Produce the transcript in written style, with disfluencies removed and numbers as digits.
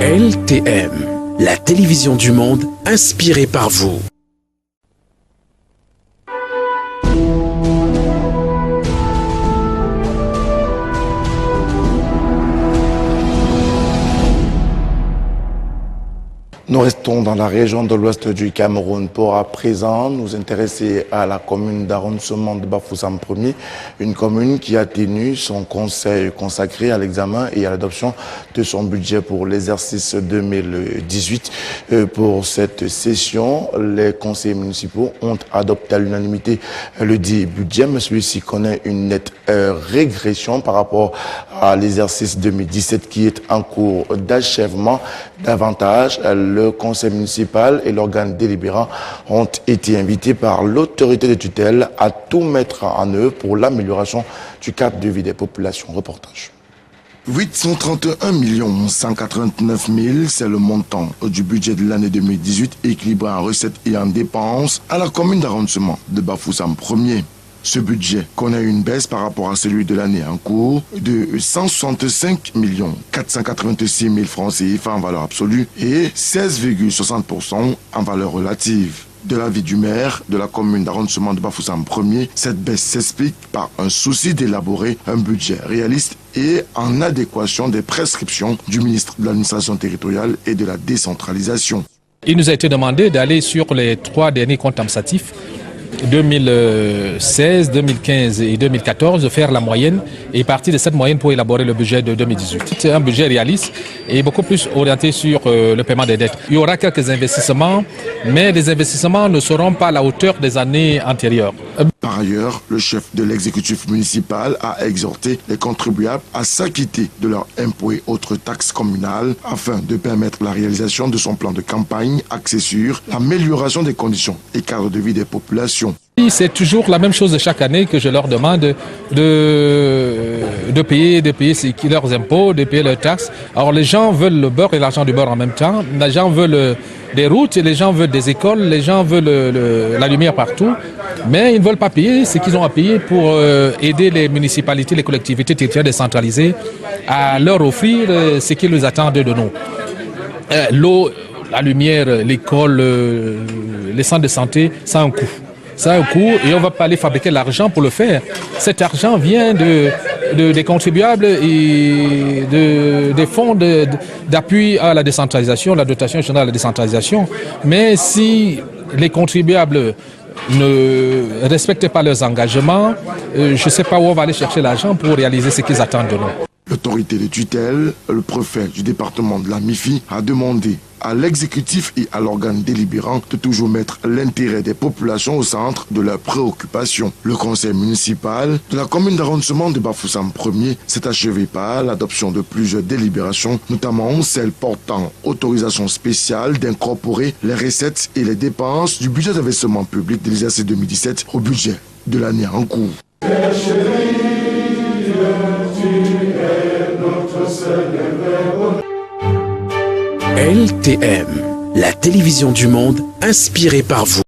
LTM, la télévision du monde inspirée par vous. Nous restons dans la région de l'ouest du Cameroun pour à présent nous intéresser à la commune d'arrondissement de Bafoussam 1er, une commune qui a tenu son conseil consacré à l'examen et à l'adoption de son budget pour l'exercice 2018. Pour cette session, les conseillers municipaux ont adopté à l'unanimité le dit budget, mais celui-ci connaît une nette régression par rapport à l'exercice 2017 qui est en cours d'achèvement. Davantage, le conseil municipal et l'organe délibérant ont été invités par l'autorité de tutelle à tout mettre en œuvre pour l'amélioration du cadre de vie des populations. Reportage. 831 189 000, c'est le montant du budget de l'année 2018 équilibré en recettes et en dépenses à la commune d'arrondissement de Bafoussam 1er. Ce budget connaît une baisse par rapport à celui de l'année en cours de 165 486 000 francs CFA en valeur absolue et 16,60% en valeur relative. De l'avis du maire de la commune d'arrondissement de Bafoussam 1er, cette baisse s'explique par un souci d'élaborer un budget réaliste et en adéquation des prescriptions du ministre de l'administration territoriale et de la décentralisation. Il nous a été demandé d'aller sur les 3 derniers comptes administratifs 2016, 2015 et 2014, de faire la moyenne et partir de cette moyenne pour élaborer le budget de 2018. C'est un budget réaliste et beaucoup plus orienté sur le paiement des dettes. Il y aura quelques investissements, mais les investissements ne seront pas à la hauteur des années antérieures. Par ailleurs, le chef de l'exécutif municipal a exhorté les contribuables à s'acquitter de leurs impôts et autres taxes communales afin de permettre la réalisation de son plan de campagne axé sur l'amélioration des conditions et cadres de vie des populations. C'est toujours la même chose de chaque année que je leur demande de payer leurs impôts, de payer leurs taxes. Alors les gens veulent le beurre et l'argent du beurre en même temps. Les gens veulent des routes, les gens veulent des écoles, les gens veulent la lumière partout. Mais ils ne veulent pas payer ce qu'ils ont à payer pour aider les municipalités, les collectivités territoriales décentralisées à leur offrir ce qu'ils nous attendent de nous. L'eau, la lumière, l'école, les centres de santé, ça a un coût. Ça a un coût et on ne va pas aller fabriquer l'argent pour le faire. Cet argent vient des contribuables et des fonds d'appui à la décentralisation, la dotation générale à la décentralisation. Mais si les contribuables ne respectent pas leurs engagements, je ne sais pas où on va aller chercher l'argent pour réaliser ce qu'ils attendent de nous. L'autorité de tutelle, le préfet du département de la MIFI, a demandé à l'exécutif et à l'organe délibérant de toujours mettre l'intérêt des populations au centre de leurs préoccupations. Le conseil municipal de la commune d'arrondissement de Bafoussam 1er s'est achevé par l'adoption de plusieurs délibérations, notamment celle portant autorisation spéciale d'incorporer les recettes et les dépenses du budget d'investissement public de l'exercice 2017 au budget de l'année en cours. LTM, la télévision du monde inspirée par vous.